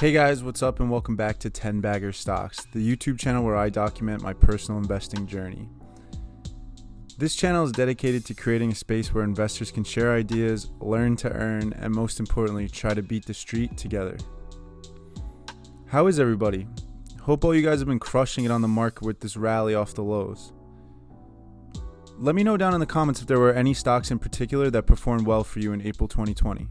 Hey guys, what's up and welcome back to 10 Bagger Stocks, the YouTube channel where I document my personal investing journey. This channel is dedicated to creating a space where investors can share ideas, learn to earn, and most importantly, try to beat the street together. How is everybody? Hope all you guys have been crushing it on the market with this rally off the lows. Let me know down in the comments if there were any stocks in particular that performed well for you in April 2020.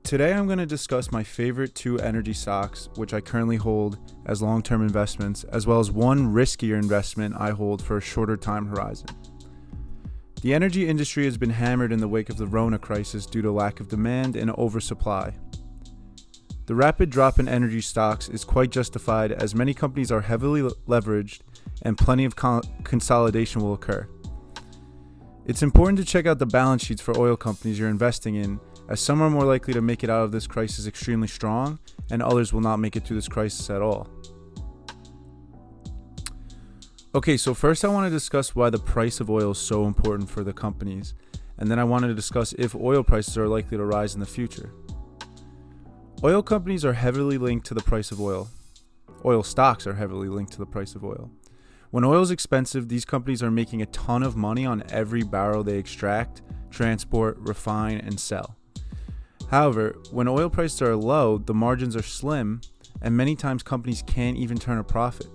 Today I'm going to discuss my favorite two energy stocks, which I currently hold as long-term investments, as well as one riskier investment I hold for a shorter time horizon. The energy industry has been hammered in the wake of the Rona crisis due to lack of demand and oversupply. The rapid drop in energy stocks is quite justified as many companies are heavily leveraged and plenty of consolidation will occur. It's important to check out the balance sheets for oil companies you're investing in, as some are more likely to make it out of this crisis extremely strong, and others will not make it through this crisis at all. Okay, so first I want to discuss why the price of oil is so important for the companies, and then I wanted to discuss if oil prices are likely to rise in the future. Oil companies are heavily linked to the price of oil. Oil stocks are heavily linked to the price of oil. When oil is expensive, these companies are making a ton of money on every barrel they extract, transport, refine, and sell. However, when oil prices are low, the margins are slim, and many times companies can't even turn a profit.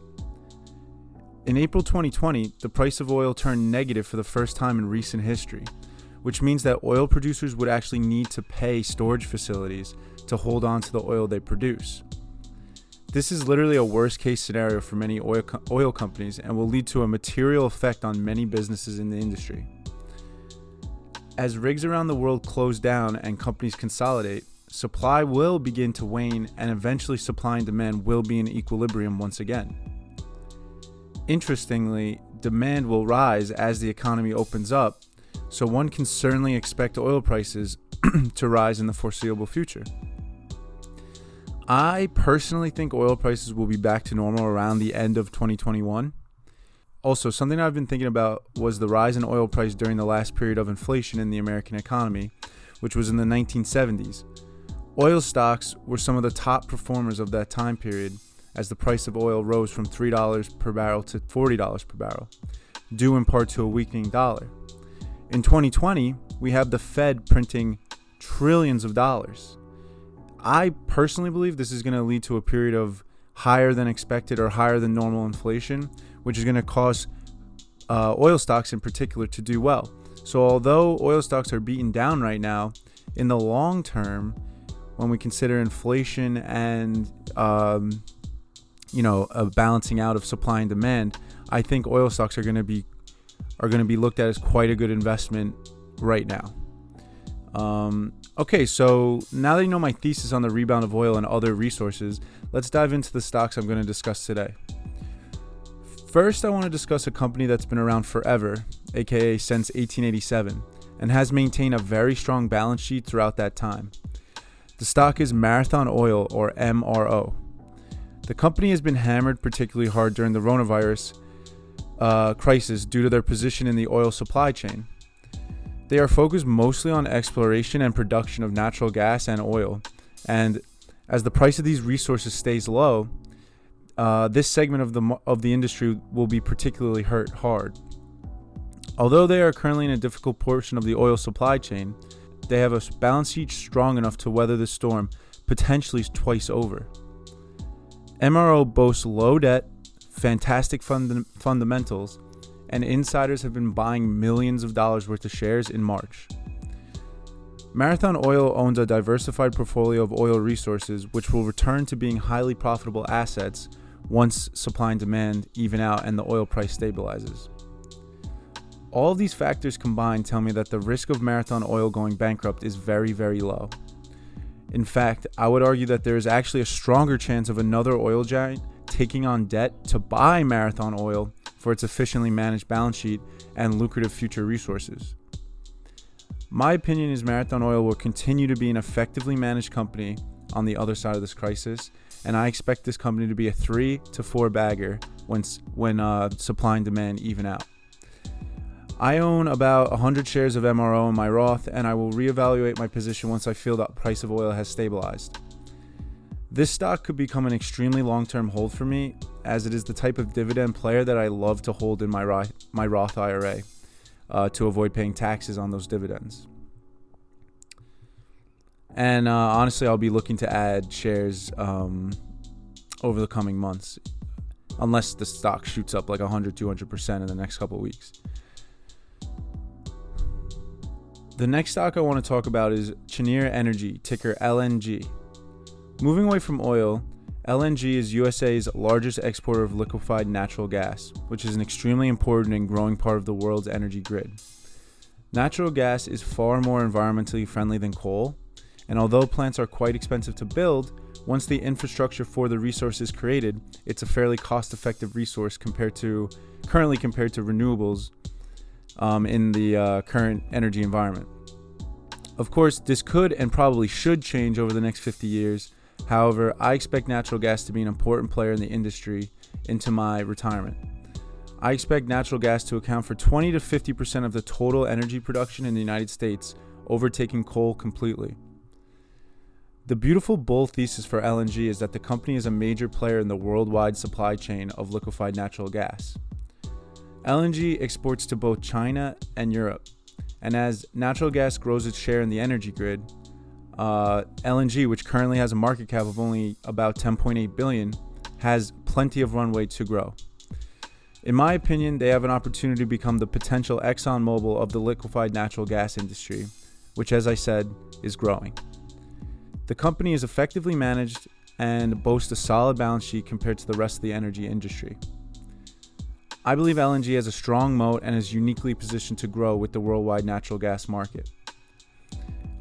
In April 2020, the price of oil turned negative for the first time in recent history, which means that oil producers would actually need to pay storage facilities to hold on to the oil they produce. This is literally a worst-case scenario for many oil companies and will lead to a material effect on many businesses in the industry. As rigs around the world close down and companies consolidate, supply will begin to wane and eventually supply and demand will be in equilibrium once again. Interestingly, demand will rise as the economy opens up, so one can certainly expect oil prices to rise in the foreseeable future. I personally think oil prices will be back to normal around the end of 2021. Also, something I've been thinking about was the rise in oil price during the last period of inflation in the American economy, which was in the 1970s. Oil stocks were some of the top performers of that time period as the price of oil rose from $3 per barrel to $40 per barrel, due in part to a weakening dollar. In 2020, we have the Fed printing trillions of dollars. I personally believe this is going to lead to a period of higher than expected or higher than normal inflation, which is going to cause oil stocks in particular to do well. So although oil stocks are beaten down right now, in the long term, when we consider inflation and a balancing out of supply and demand, I think oil stocks are going to be looked at as quite a good investment right now. Okay, so now that you know my thesis on the rebound of oil and other resources, let's dive into the stocks I'm going to discuss today. First, I want to discuss a company that's been around forever, aka since 1887, and has maintained a very strong balance sheet throughout that time. The stock is Marathon Oil, or MRO. The company has been hammered particularly hard during the coronavirus crisis due to their position in the oil supply chain. They are focused mostly on exploration and production of natural gas and oil, and as the price of these resources stays low, this segment of the industry will be particularly hurt hard. Although they are currently in a difficult portion of the oil supply chain, they have a balance sheet strong enough to weather the storm potentially twice over. MRO boasts low debt, fantastic fundamentals, and insiders have been buying millions of dollars worth of shares in March. Marathon Oil owns a diversified portfolio of oil resources which will return to being highly profitable assets once supply and demand even out and the oil price stabilizes. All of these factors combined tell me that the risk of Marathon Oil going bankrupt is very, very low. In fact, I would argue that there is actually a stronger chance of another oil giant taking on debt to buy Marathon Oil for its efficiently managed balance sheet and lucrative future resources. My opinion is Marathon Oil will continue to be an effectively managed company on the other side of this crisis, and I expect this company to be a 3 to 4 bagger when supply and demand even out. I own about 100 shares of MRO in my Roth, and I will reevaluate my position once I feel the price of oil has stabilized. This stock could become an extremely long-term hold for me, as it is the type of dividend player that I love to hold in my Roth IRA to avoid paying taxes on those dividends. And honestly, I'll be looking to add shares over the coming months, unless the stock shoots up like 100-200% in the next couple of weeks. The next stock I want to talk about is Cheniere Energy, ticker LNG. Moving away from oil, LNG is USA's largest exporter of liquefied natural gas, which is an extremely important and growing part of the world's energy grid. Natural gas is far more environmentally friendly than coal, and although plants are quite expensive to build, once the infrastructure for the resource is created, it's a fairly cost-effective resource currently compared to renewables in the current energy environment. Of course, this could and probably should change over the next 50 years. However, I expect natural gas to be an important player in the industry into my retirement. I expect natural gas to account for 20 to 50% of the total energy production in the United States, overtaking coal completely. The beautiful bull thesis for LNG is that the company is a major player in the worldwide supply chain of liquefied natural gas. LNG exports to both China and Europe, and as natural gas grows its share in the energy grid, LNG, which currently has a market cap of only about $10.8 billion, has plenty of runway to grow. In my opinion, they have an opportunity to become the potential ExxonMobil of the liquefied natural gas industry, which, as I said, is growing. The company is effectively managed and boasts a solid balance sheet compared to the rest of the energy industry. I believe LNG has a strong moat and is uniquely positioned to grow with the worldwide natural gas market.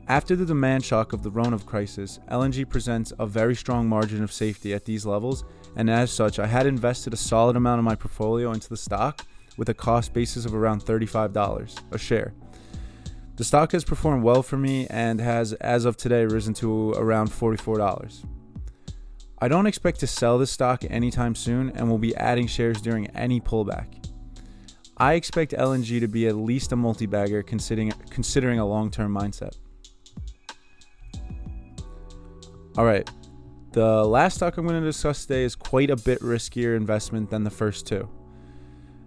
After the demand shock of the Rona crisis, LNG presents a very strong margin of safety at these levels, and as such, I had invested a solid amount of my portfolio into the stock with a cost basis of around $35 a share. The stock has performed well for me and has, as of today, risen to around $44. I don't expect to sell this stock anytime soon and will be adding shares during any pullback. I expect LNG to be at least a multi-bagger considering a long-term mindset. Alright, the last stock I'm going to discuss today is quite a bit riskier investment than the first two.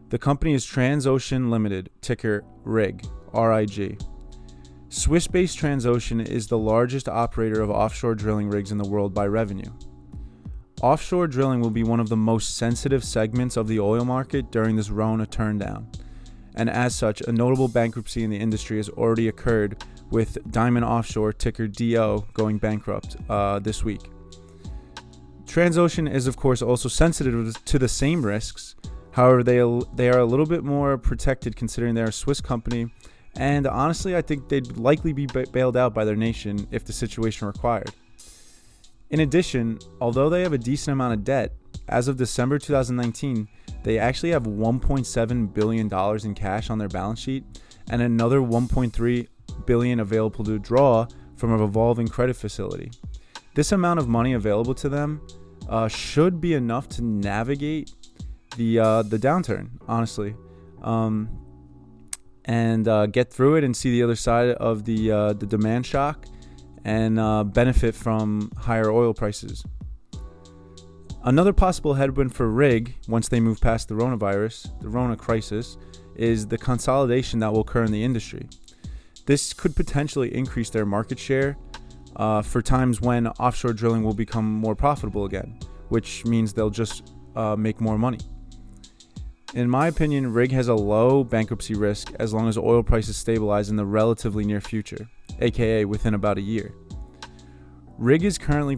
The company is Transocean Limited, ticker RIG, R-I-G. Swiss-based Transocean is the largest operator of offshore drilling rigs in the world by revenue. Offshore drilling will be one of the most sensitive segments of the oil market during this Rona turndown, and as such, a notable bankruptcy in the industry has already occurred, with Diamond Offshore, ticker DO, going bankrupt this week. Transocean is, of course, also sensitive to the same risks. However, they are a little bit more protected considering they're a Swiss company, and honestly, I think they'd likely be bailed out by their nation if the situation required. In addition, although they have a decent amount of debt, as of December 2019, they actually have $1.7 billion in cash on their balance sheet and another $1.3 billion available to draw from a revolving credit facility. This amount of money available to them should be enough to navigate the downturn, honestly, and get through it and see the other side of the demand shock and benefit from higher oil prices. Another possible headwind for RIG once they move past the Rona crisis, is the consolidation that will occur in the industry. This could potentially increase their market share for times when offshore drilling will become more profitable again, which means they'll just make more money. In my opinion, RIG has a low bankruptcy risk as long as oil prices stabilize in the relatively near future, aka within about a year. RIG is currently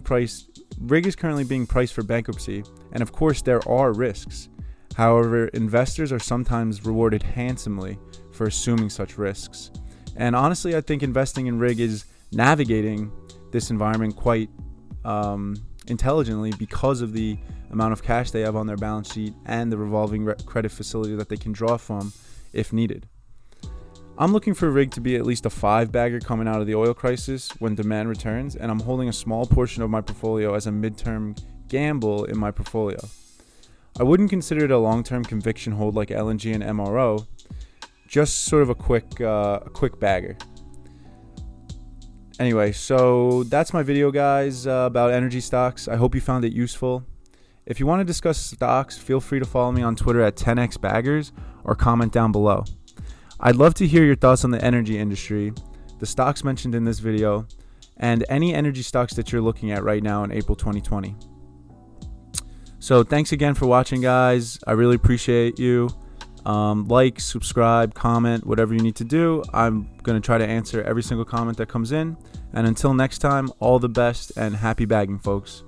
being priced for bankruptcy, and of course there are risks. However, investors are sometimes rewarded handsomely for assuming such risks. And honestly, I think investing in RIG is navigating this environment quite intelligently because of the amount of cash they have on their balance sheet and the revolving credit facility that they can draw from if needed. I'm looking for RIG to be at least a 5-bagger coming out of the oil crisis when demand returns, and I'm holding a small portion of my portfolio as a midterm gamble in my portfolio. I wouldn't consider it a long-term conviction hold like LNG and MRO. just sort of a quick bagger. Anyway, so that's my video, guys, about energy stocks. I hope you found it useful. If you want to discuss stocks, feel free to follow me on Twitter at 10xbaggers or comment down below. I'd love to hear your thoughts on the energy industry, the stocks mentioned in this video, and any energy stocks that you're looking at right now in April 2020. So thanks again for watching, guys. I really appreciate you. Like, subscribe, comment, whatever you need to do. I'm going to try to answer every single comment that comes in. And until next time, all the best and happy bagging, folks.